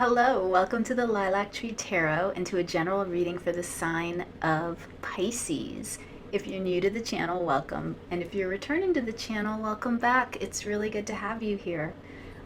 Hello, welcome to the Lilac Tree Tarot and to a general reading for the sign of Pisces. If you're new to the channel, welcome. And if you're returning to the channel, welcome back. It's really good to have you here.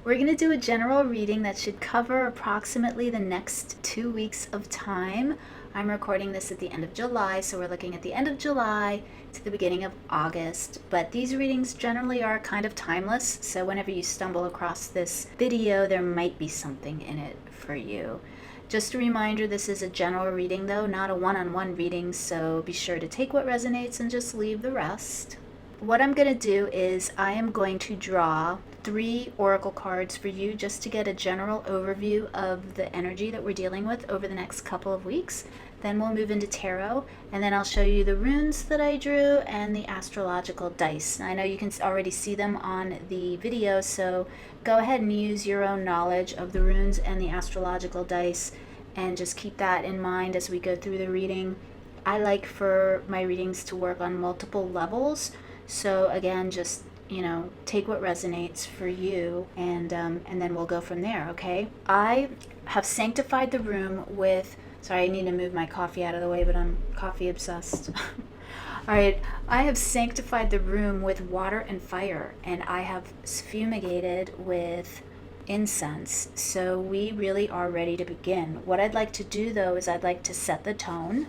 We're going to do a general reading that should cover approximately the next 2 weeks of time. I'm recording this at the end of July, so we're looking at the end of July to the beginning of August. But these readings generally are kind of timeless, so whenever you stumble across this video, there might be something in it for you. Just a reminder, this is a general reading though, not a one-on-one reading, so be sure to take what resonates and just leave the rest. What I'm going to do is I am going to draw 3 oracle cards for you just to get a general overview of the energy that we're dealing with over the next couple of weeks. Then we'll move into tarot, and then I'll show you the runes that I drew and the astrological dice. Now, I know you can already see them on the video, so go ahead and use your own knowledge of the runes and the astrological dice, and just keep that in mind as we go through the reading. I like for my readings to work on multiple levels, so again, just take what resonates for you, and then we'll go from there. Okay, I have sanctified the room with, sorry, I need to move my coffee out of the way, but I'm coffee obsessed. All right, I have sanctified the room with water and fire, and I have fumigated with incense, so we really are ready to begin. What I'd like to do though is I'd like to set the tone,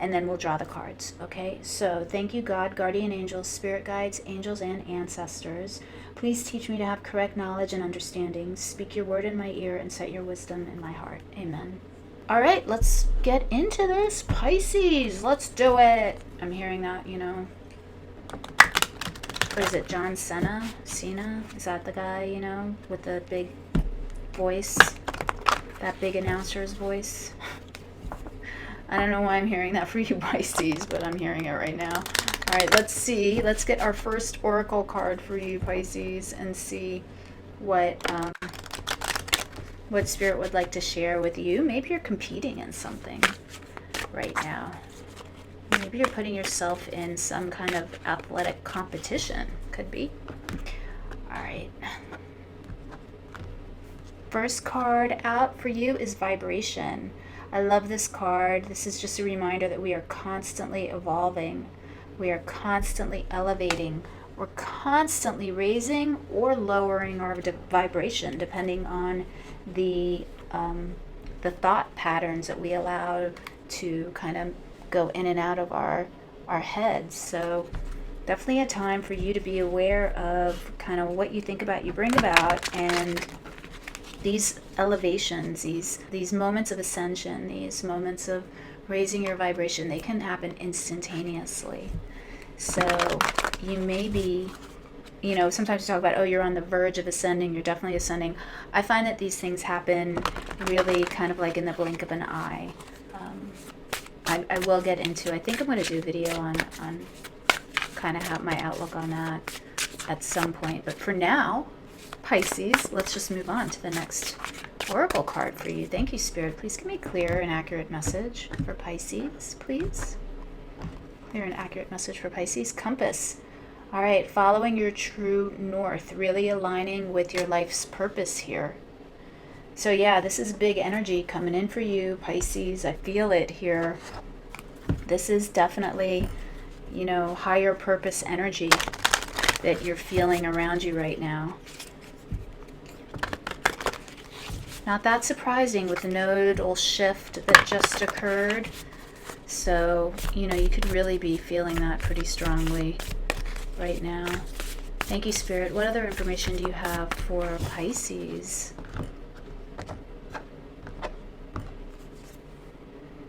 and then we'll draw the cards. Okay, so thank you, God, guardian angels, spirit guides, angels, and ancestors. Please teach me to have correct knowledge and understanding. Speak your word in my ear and set your wisdom in my heart. Amen. All right, let's get into this. Pisces, let's do it. I'm hearing that, what is it, John Cena? Is that the guy, with the big voice? That big announcer's voice? I don't know why I'm hearing that for you, Pisces, but I'm hearing it right now. All right, let's see. Let's get our first oracle card for you, Pisces, and see what Spirit would like to share with you. Maybe you're competing in something right now. Maybe you're putting yourself in some kind of athletic competition. Could be. All right. First card out for you is vibration. I love this card. This is just a reminder that we are constantly evolving. We are constantly elevating. We're constantly raising or lowering our vibration depending on the thought patterns that we allow to kind of go in and out of our heads. So definitely a time for you to be aware of kind of what you think about, you bring about, and these elevations, these moments of ascension, these moments of raising your vibration, they can happen instantaneously. So you may be, sometimes you talk about, oh, you're on the verge of ascending, you're definitely ascending. I find that these things happen really kind of like in the blink of an eye. I will get into, I think I'm going to do a video on kind of how my outlook on that at some point. But for now, Pisces, let's just move on to the next oracle card for you. Thank you, Spirit. Please give me a clear and accurate message for Pisces, please. Clear and accurate message for Pisces. Compass. All right, following your true north, really aligning with your life's purpose here. So yeah, this is big energy coming in for you, Pisces. I feel it here. This is definitely, higher purpose energy that you're feeling around you right now. Not that surprising with the nodal shift that just occurred. So, you could really be feeling that pretty strongly right now. Thank you, Spirit. What other information do you have for Pisces?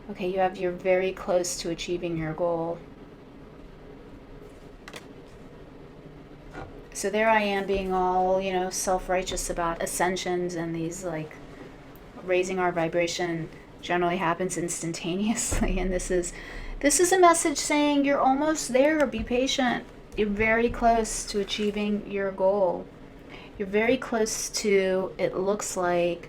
Okay, you're very close to achieving your goal. So there I am being all, self-righteous about ascensions, and these raising our vibration generally happens instantaneously, and this is a message saying you're almost there. Be patient. You're very close to achieving your goal. You're very close to, it looks like,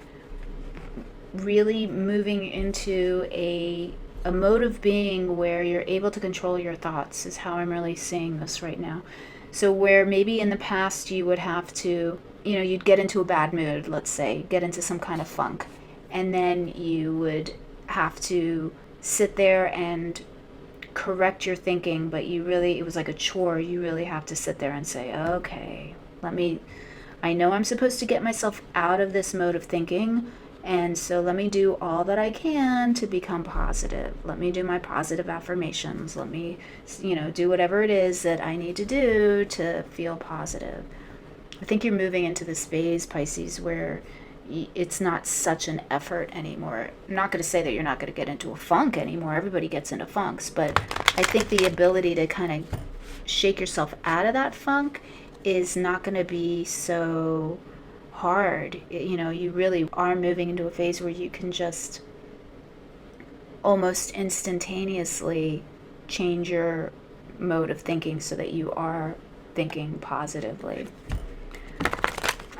really moving into a mode of being where you're able to control your thoughts, is how I'm really seeing this right now. So where maybe in the past you would have to, you'd get into a bad mood, let's say, get into some kind of funk, and then you would have to sit there and correct your thinking, but it was like a chore. You really have to sit there and say, okay, I know I'm supposed to get myself out of this mode of thinking, and so let me do all that I can to become positive. Let me do my positive affirmations. Let me, do whatever it is that I need to do to feel positive. I think you're moving into this phase, Pisces, where it's not such an effort anymore. I'm not going to say that you're not going to get into a funk anymore. Everybody gets into funks, but I think the ability to kind of shake yourself out of that funk is not going to be so hard. You really are moving into a phase where you can just almost instantaneously change your mode of thinking so that you are thinking positively.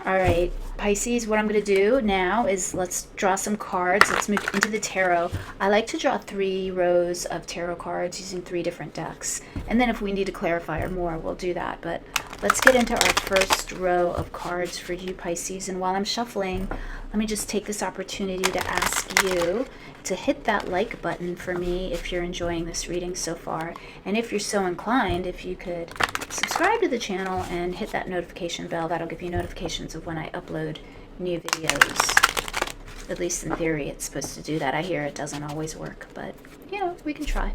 All right, Pisces, what I'm going to do now is let's draw some cards. Let's move into the tarot. I like to draw 3 rows of tarot cards using 3 different decks. And then if we need to clarify or more, we'll do that. But let's get into our first row of cards for you, Pisces. And while I'm shuffling, let me just take this opportunity to ask you to hit that like button for me if you're enjoying this reading so far. And if you're so inclined, if you could subscribe to the channel and hit that notification bell. That'll give you notifications of when I upload new videos. At least in theory, it's supposed to do that. I hear it doesn't always work, but we can try.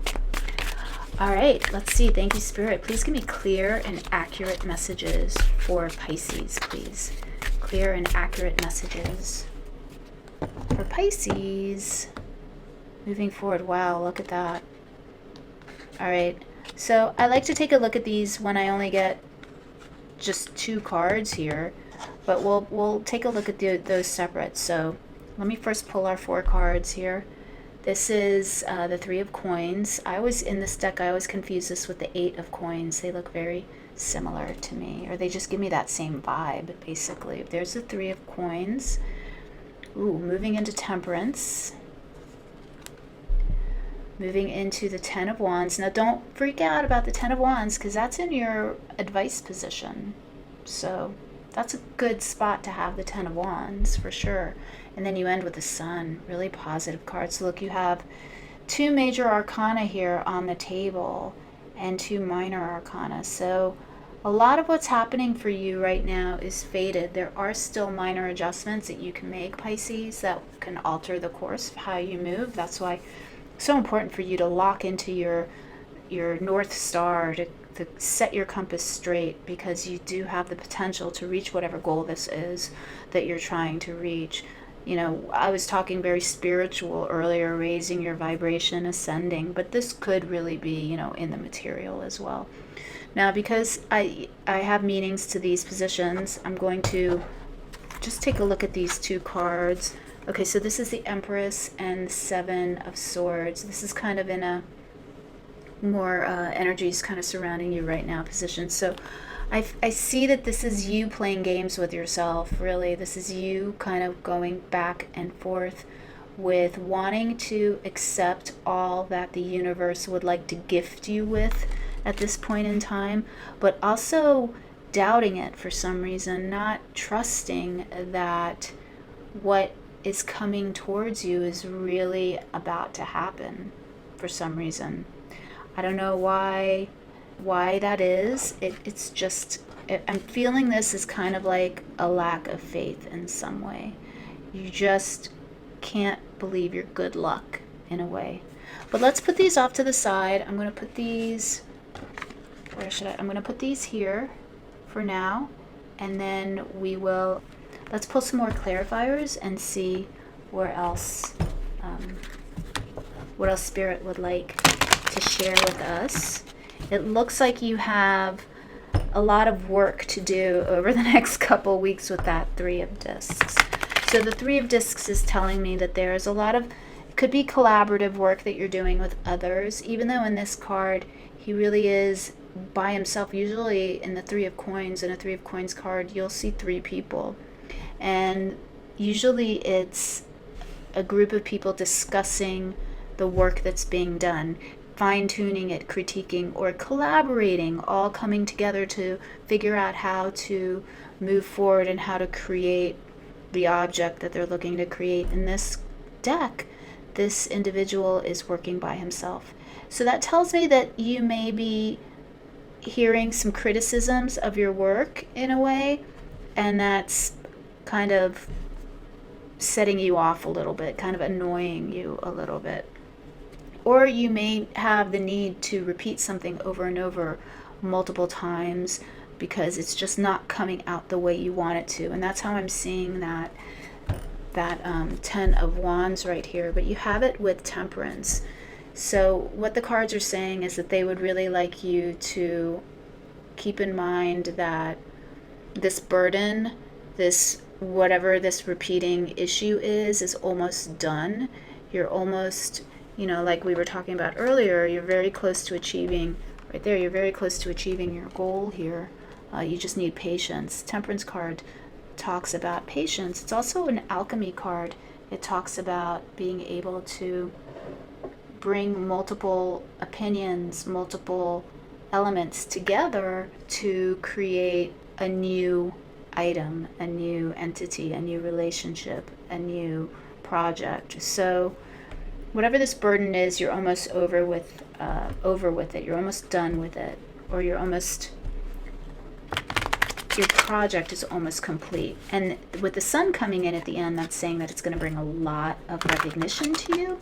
All right, let's see. Thank you, Spirit. Please give me clear and accurate messages for Pisces, please. Clear and accurate messages for Pisces. Moving forward. Wow, look at that. All right. So I like to take a look at these when I only get just 2 cards here, but we'll take a look at those separate. So let me first pull our 4 cards here. This is the 3 of coins. In this deck, I always confuse this with the 8 of coins. They look very similar to me, or they just give me that same vibe, basically. There's the 3 of coins. Ooh, moving into temperance. Moving into the 10 of wands. Now don't freak out about the 10 of wands because that's in your advice position. So that's a good spot to have the 10 of wands for sure. And then you end with the sun. Really positive cards. So look, you have 2 major arcana here on the table and 2 minor arcana. So a lot of what's happening for you right now is faded. There are still minor adjustments that you can make, Pisces, that can alter the course of how you move. That's why it's so important for you to lock into your North Star, to set your compass straight, because you do have the potential to reach whatever goal this is that you're trying to reach. I was talking very spiritual earlier, raising your vibration, ascending, but this could really be, in the material as well. Now, because I have meanings to these positions, I'm going to just take a look at these 2 cards. Okay, so this is the Empress and the 7 of Swords. This is kind of in a more energies kind of surrounding you right now position. So I see that this is you playing games with yourself, really. This is you kind of going back and forth with wanting to accept all that the universe would like to gift you with at this point in time, but also doubting it for some reason, not trusting that what is coming towards you is really about to happen for some reason. I don't know why that is. It's just, I'm feeling this is kind of like a lack of faith in some way. You just can't believe your good luck in a way. But let's put these off to the side. I'm going to put these, I'm going to put these here for now, and then let's pull some more clarifiers and see what else Spirit would like to share with us. It looks like you have a lot of work to do over the next couple weeks with that 3 of discs. So the 3 of discs is telling me that there's a lot of, it could be collaborative work that you're doing with others, even though in this card he really is by himself. Usually in the 3 of coins, in a 3 of coins card, you'll see 3 people. And usually it's a group of people discussing the work that's being done, fine-tuning it, critiquing, or collaborating, all coming together to figure out how to move forward and how to create the object that they're looking to create. In this deck, this individual is working by himself. So that tells me that you may be hearing some criticisms of your work in a way, and that's kind of setting you off a little bit, kind of annoying you a little bit. Or you may have the need to repeat something over and over multiple times because it's just not coming out the way you want it to. And that's how I'm seeing that 10 of Wands right here. But you have it with Temperance. So what the cards are saying is that they would really like you to keep in mind that this burden, this whatever this repeating issue is almost done. You're almost, like we were talking about earlier, you're very close to achieving, right there, you're very close to achieving your goal here. You just need patience. Temperance card talks about patience. It's also an alchemy card. It talks about being able to bring multiple opinions, multiple elements together to create a new item, a new entity, a new relationship, a new project. So whatever this burden is, you're almost over with it. You're almost done with it, or your project is almost complete. And with the sun coming in at the end, that's saying that it's going to bring a lot of recognition to you,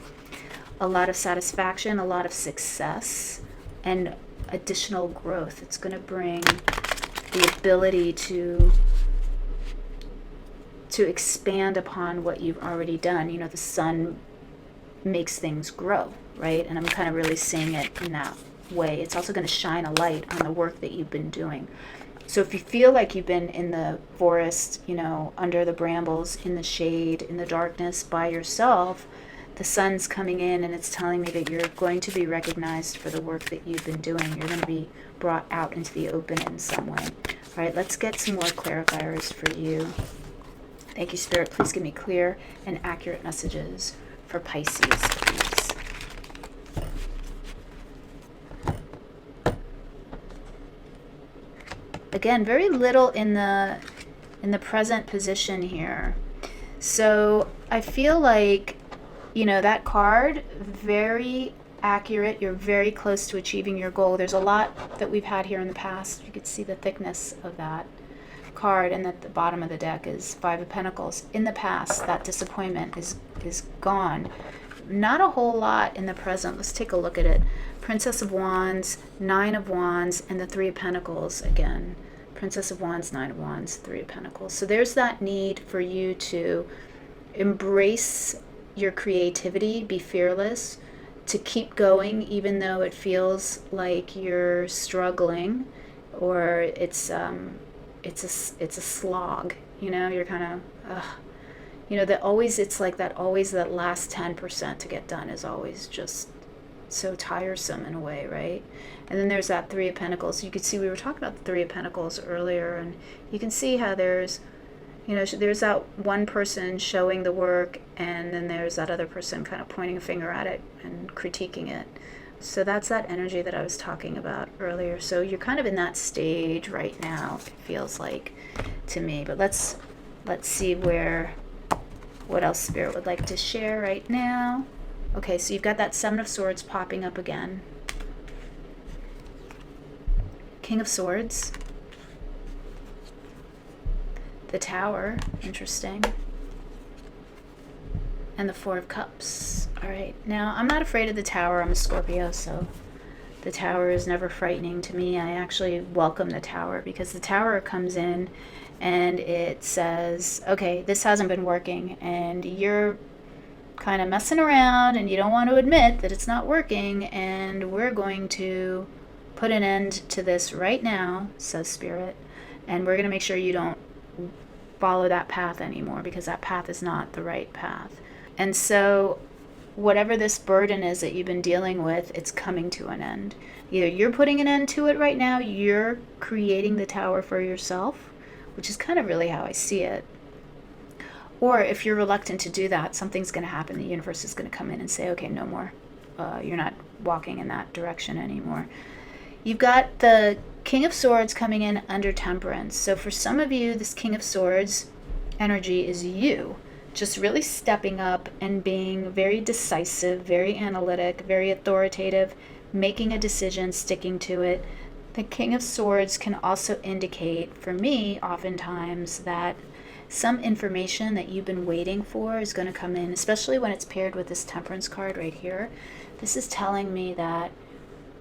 a lot of satisfaction, a lot of success, and additional growth. It's going to bring the ability to expand upon what you've already done. The sun makes things grow, right? And I'm kind of really seeing it in that way. It's also going to shine a light on the work that you've been doing. So if you feel like you've been in the forest, under the brambles, in the shade, in the darkness by yourself, the sun's coming in and it's telling me that you're going to be recognized for the work that you've been doing. You're going to be brought out into the open in some way. All right, let's get some more clarifiers for you. Thank you, Spirit. Please give me clear and accurate messages for Pisces, please. Again, very little in the present position here. So I feel like, that card, very accurate. You're very close to achieving your goal. There's a lot that we've had here in the past. You could see the thickness of that card, and at the bottom of the deck is 5 of Pentacles. In the past, that disappointment is gone. Not a whole lot in the present. Let's take a look at it. Princess of Wands, 9 of Wands, and the 3 of Pentacles again. Princess of Wands, 9 of Wands, 3 of Pentacles. So there's that need for you to embrace your creativity, be fearless, to keep going even though it feels like you're struggling, or it's a slog. You're kind of that last 10% to get done is always just so tiresome in a way, right? And then there's that 3 of Pentacles. You could see we were talking about the 3 of Pentacles earlier, and you can see how there's that one person showing the work, and then there's that other person kind of pointing a finger at it and critiquing it. So that's that energy that I was talking about earlier. So you're kind of in that stage right now, it feels like to me. But let's see what else Spirit would like to share right now. Okay, so you've got that 7 of Swords popping up again. King of Swords. The Tower, interesting. And the 4 of Cups. All right, now I'm not afraid of the Tower. I'm a Scorpio, so the Tower is never frightening to me. I actually welcome the Tower, because the Tower comes in and it says, okay, this hasn't been working, and you're kind of messing around and you don't want to admit that it's not working, and we're going to put an end to this right now, says Spirit, and we're going to make sure you don't follow that path anymore, because that path is not the right path. And so whatever this burden is that you've been dealing with, it's coming to an end. Either you're putting an end to it right now, you're creating the Tower for yourself, which is kind of really how I see it. Or if you're reluctant to do that, something's going to happen. The universe is going to come in and say, okay, no more. You're not walking in that direction anymore. You've got the King of Swords coming in under Temperance. So for some of you, this King of Swords energy is you. just really stepping up and being very decisive, very analytic, very authoritative, making a decision, sticking to it. The King of Swords can also indicate, for me, oftentimes, that some information that you've been waiting for is going to come in, especially when it's paired with this Temperance card right here. This is telling me that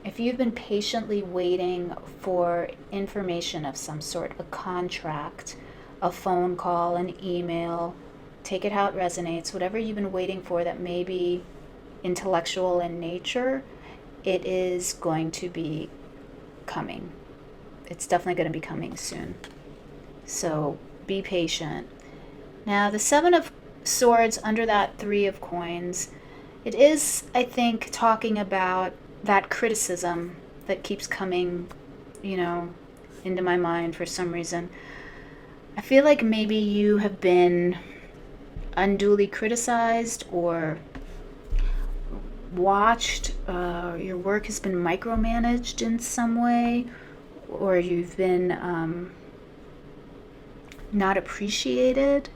if you've been patiently waiting for information of some sort, a contract, a phone call, an email, take it how it resonates, whatever you've been waiting for that may be intellectual in nature, it is going to be coming. It's definitely going to be coming soon. So be patient. Now, the Seven of Swords under that Three of Coins, it is, I think, talking about that criticism that keeps coming, into my mind for some reason. I feel like maybe you have been unduly criticized or watched, your work has been micromanaged in some way, or you've been not appreciated,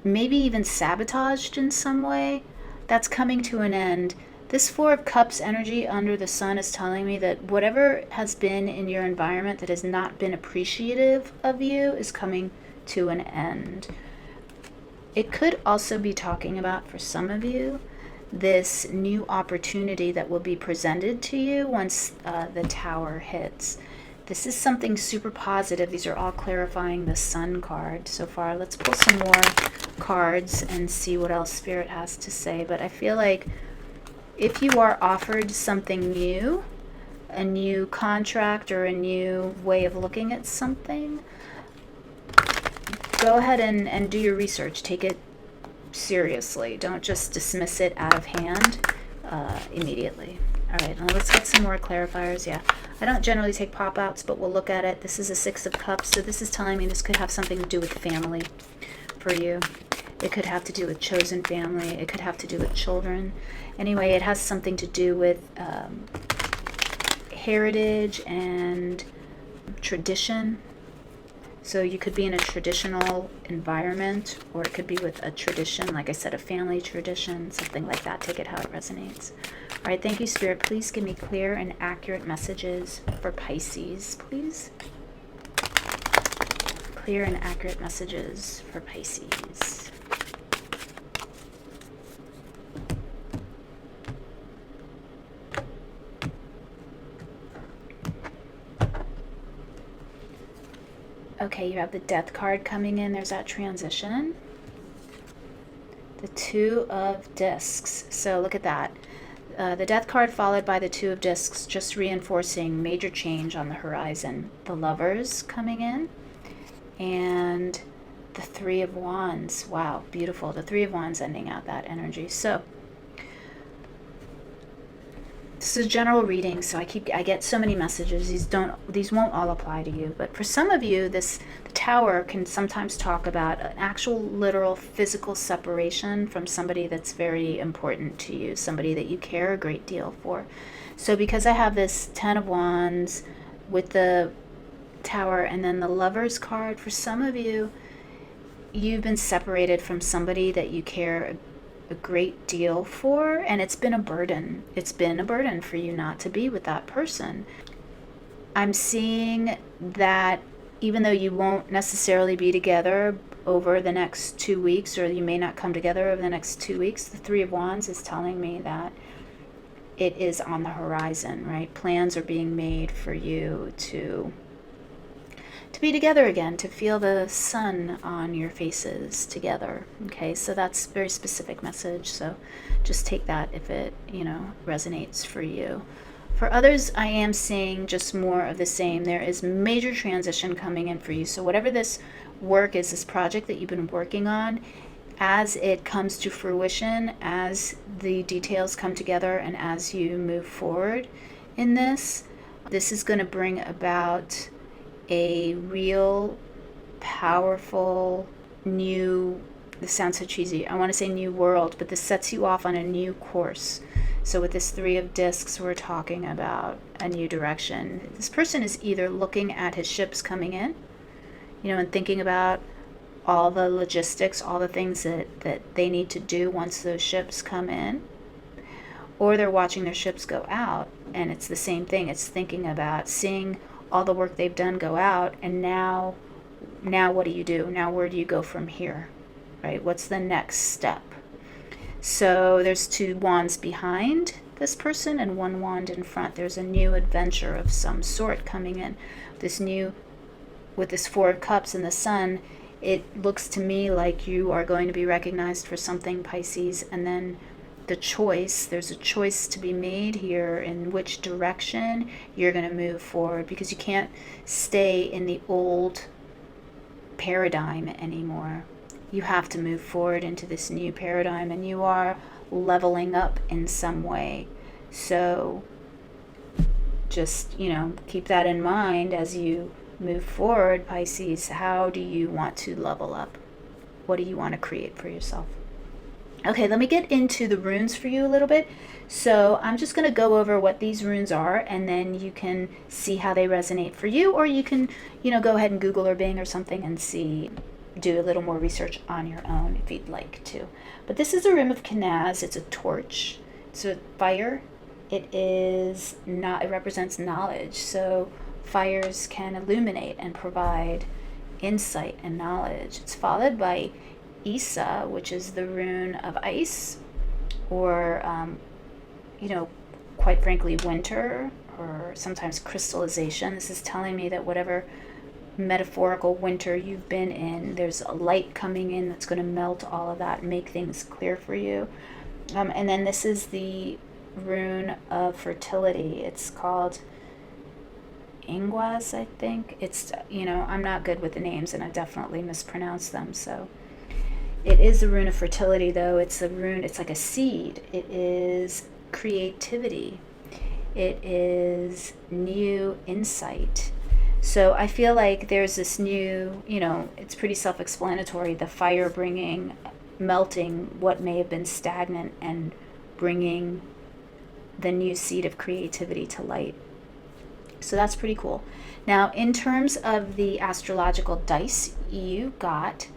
maybe even sabotaged in some way. That's coming to an end. This Four of Cups energy under the sun is telling me that whatever has been in your environment that has not been appreciative of you is coming to an end. It could also be talking about, for some of you, this new opportunity that will be presented to you once the Tower hits. This is something super positive. These are all clarifying the Sun card so far. Let's pull some more cards and see what else Spirit has to say. But I feel like if you are offered something new, a new contract or a new way of looking at something, go ahead and do your research. Take it seriously. Don't just dismiss it out of hand immediately. All right, now let's get some more clarifiers. Yeah, I don't generally take pop-outs, but we'll look at it. This is a Six of Cups, so this is telling me this could have something to do with family for you. It could have to do with chosen family. It could have to do with children. Anyway, it has something to do with heritage and tradition. So you could be in a traditional environment, or it could be with a tradition, like I said, a family tradition, something like that. Take it how it resonates. All right, thank you, Spirit. Please give me clear and accurate messages for Pisces, please. Clear and accurate messages for Pisces. Okay, you have the Death card coming in. There's that transition. The Two of Discs. So look at that. The Death card followed by the Two of Discs, just reinforcing major change on the horizon. The Lovers coming in. And the Three of Wands. Wow, beautiful. The Three of Wands ending out that energy. So this is a general reading, so I get so many messages. These won't all apply to you, but for some of you, the Tower can sometimes talk about an actual literal physical separation from somebody that's very important to you, somebody that you care a great deal for. So because I have this Ten of Wands with the Tower and then the Lovers card, for some of you, you've been separated from somebody that you care a great deal for, and it's been a burden. It's been a burden for you not to be with that person. I'm seeing that even though you won't necessarily be together over the next 2 weeks, or you may not come together over the next 2 weeks, the Three of Wands is telling me that it is on the horizon, right? Plans are being made for you to be together again, to feel the sun on your faces together. Okay, so that's a very specific message, so just take that if it resonates for you. For others, I am seeing just more of the same. There is major transition coming in for you. So whatever this work is, this project that you've been working on, as it comes to fruition, as the details come together, and as you move forward in this is going to bring about a real powerful new, this sounds so cheesy, I want to say new world, but this sets you off on a new course. So with this Three of Discs, we're talking about a new direction. This person is either looking at his ships coming in, and thinking about all the logistics, all the things that they need to do once those ships come in, or they're watching their ships go out, and it's the same thing. It's thinking about seeing all the work they've done go out, and now what do you do? Now where do you go from here, right? What's the next step? So there's 2 wands behind this person and 1 wand in front. There's a new adventure of some sort coming in. With this 4 of Cups and the Sun, it looks to me like you are going to be recognized for something, Pisces, and then there's a choice to be made here in which direction you're going to move forward, because you can't stay in the old paradigm anymore. You have to move forward into this new paradigm, and you are leveling up in some way. So just, keep that in mind as you move forward, Pisces. How do you want to level up? What do you want to create for yourself? Okay, let me get into the runes for you a little bit. So I'm just going to go over what these runes are, and then you can see how they resonate for you, or you can, go ahead and Google or Bing or something and do a little more research on your own if you'd like to. But this is a rune of Kenaz. It's a torch. It's a fire. It represents knowledge. So fires can illuminate and provide insight and knowledge. It's followed by Isa, which is the rune of ice, or quite frankly, winter, or sometimes crystallization. This is telling me that whatever metaphorical winter you've been in, there's a light coming in that's going to melt all of that and make things clear for you. And then this is the rune of fertility. It's called Ingwas, I think. It's, I'm not good with the names, and I definitely mispronounced them. So it is a rune of fertility, though. It's like a seed. It is creativity. It is new insight. So I feel like there's this new, it's pretty self-explanatory, the fire melting what may have been stagnant and bringing the new seed of creativity to light. So that's pretty cool. Now, in terms of the astrological dice, you got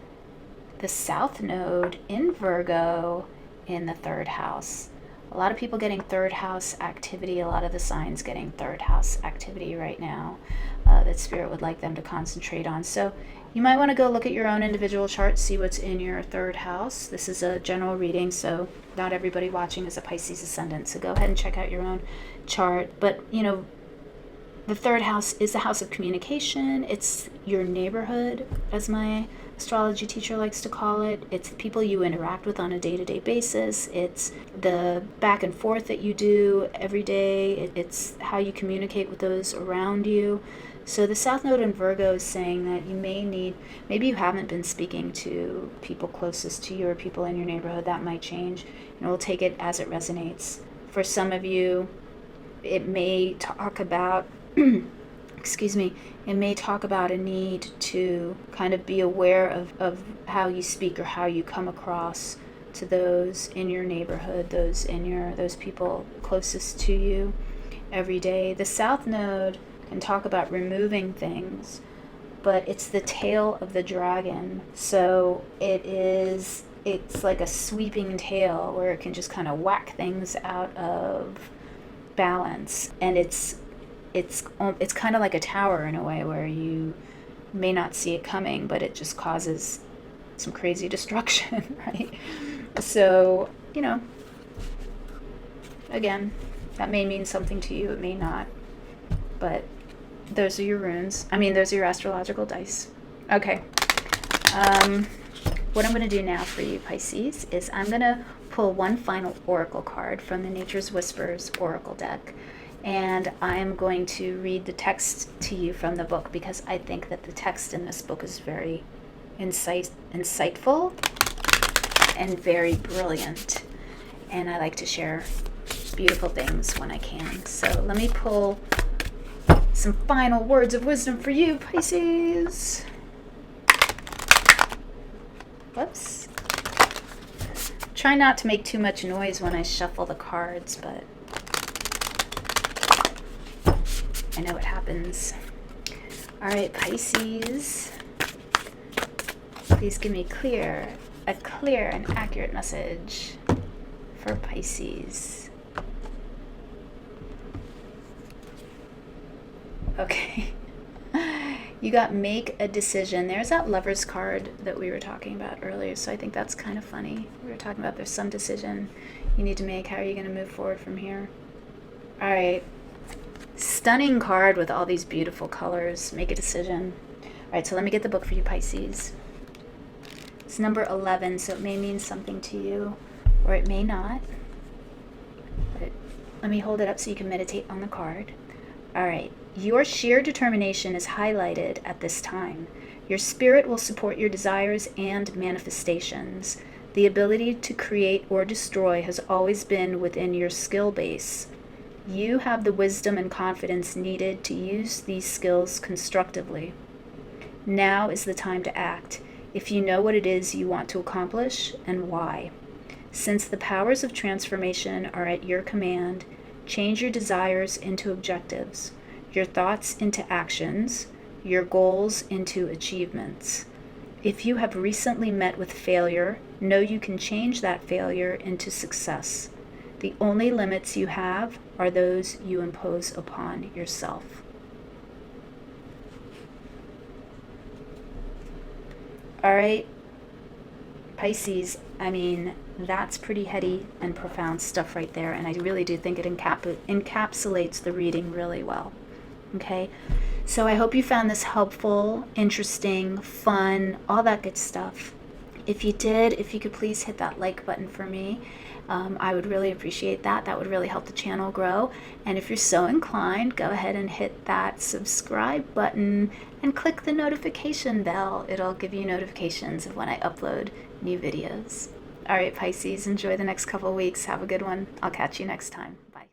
the South Node in Virgo in the 3rd house. A lot of people getting 3rd house activity, a lot of the signs getting 3rd house activity right now that Spirit would like them to concentrate on. So you might want to go look at your own individual chart, see what's in your 3rd house. This is a general reading, so not everybody watching is a Pisces ascendant. So go ahead and check out your own chart. But, the 3rd house is the house of communication. It's your neighborhood, as my astrology teacher likes to call it. It's the people you interact with on a day-to-day basis. It's the back and forth that you do every day. It's how you communicate with those around you. So the South Node in Virgo is saying that you maybe you haven't been speaking to people closest to you or people in your neighborhood. That might change. We'll take it as it resonates. For some of you, it may talk about it may talk about a need to kind of be aware of how you speak or how you come across to those in your neighborhood, those people closest to you every day. The South Node can talk about removing things, but it's the tail of the dragon. So it's like a sweeping tail where it can just kind of whack things out of balance, and it's kind of like a tower in a way where you may not see it coming, but it just causes some crazy destruction, right? So, again, that may mean something to you, it may not, but those are your runes. Those are your astrological dice. Okay. What I'm going to do now for you, Pisces, is I'm going to pull one final oracle card from the Nature's Whispers Oracle deck. And I'm going to read the text to you from the book, because I think that the text in this book is very insightful and very brilliant. And I like to share beautiful things when I can. So let me pull some final words of wisdom for you, Pisces. Whoops. Try not to make too much noise when I shuffle the cards, but I know it happens. All right, Pisces. please give me a clear and accurate message for Pisces. Okay. You got make a decision. There's that Lover's card that we were talking about earlier, so I think that's kind of funny. We were talking about there's some decision you need to make. How are you going to move forward from here? All right. Stunning card with all these beautiful colors. Make a decision. All right, so let me get the book for you, Pisces. It's number 11, so it may mean something to you, or it may not. But let me hold it up so you can meditate on the card. All right. Your sheer determination is highlighted at this time. Your spirit will support your desires and manifestations. The ability to create or destroy has always been within your skill base. You have the wisdom and confidence needed to use these skills constructively. Now is the time to act, if you know what it is you want to accomplish and why. Since the powers of transformation are at your command, change your desires into objectives, your thoughts into actions, your goals into achievements. If you have recently met with failure, know you can change that failure into success. The only limits you have are those you impose upon yourself. All right, Pisces, I mean, that's pretty heady and profound stuff right there, and I really do think it encapsulates the reading really well. Okay, so I hope you found this helpful, interesting, fun, all that good stuff. If you did, if you could please hit that like button for me, I would really appreciate that. That would really help the channel grow. And if you're so inclined, go ahead and hit that subscribe button and click the notification bell. It'll give you notifications of when I upload new videos. All right, Pisces, enjoy the next couple weeks. Have a good one. I'll catch you next time. Bye.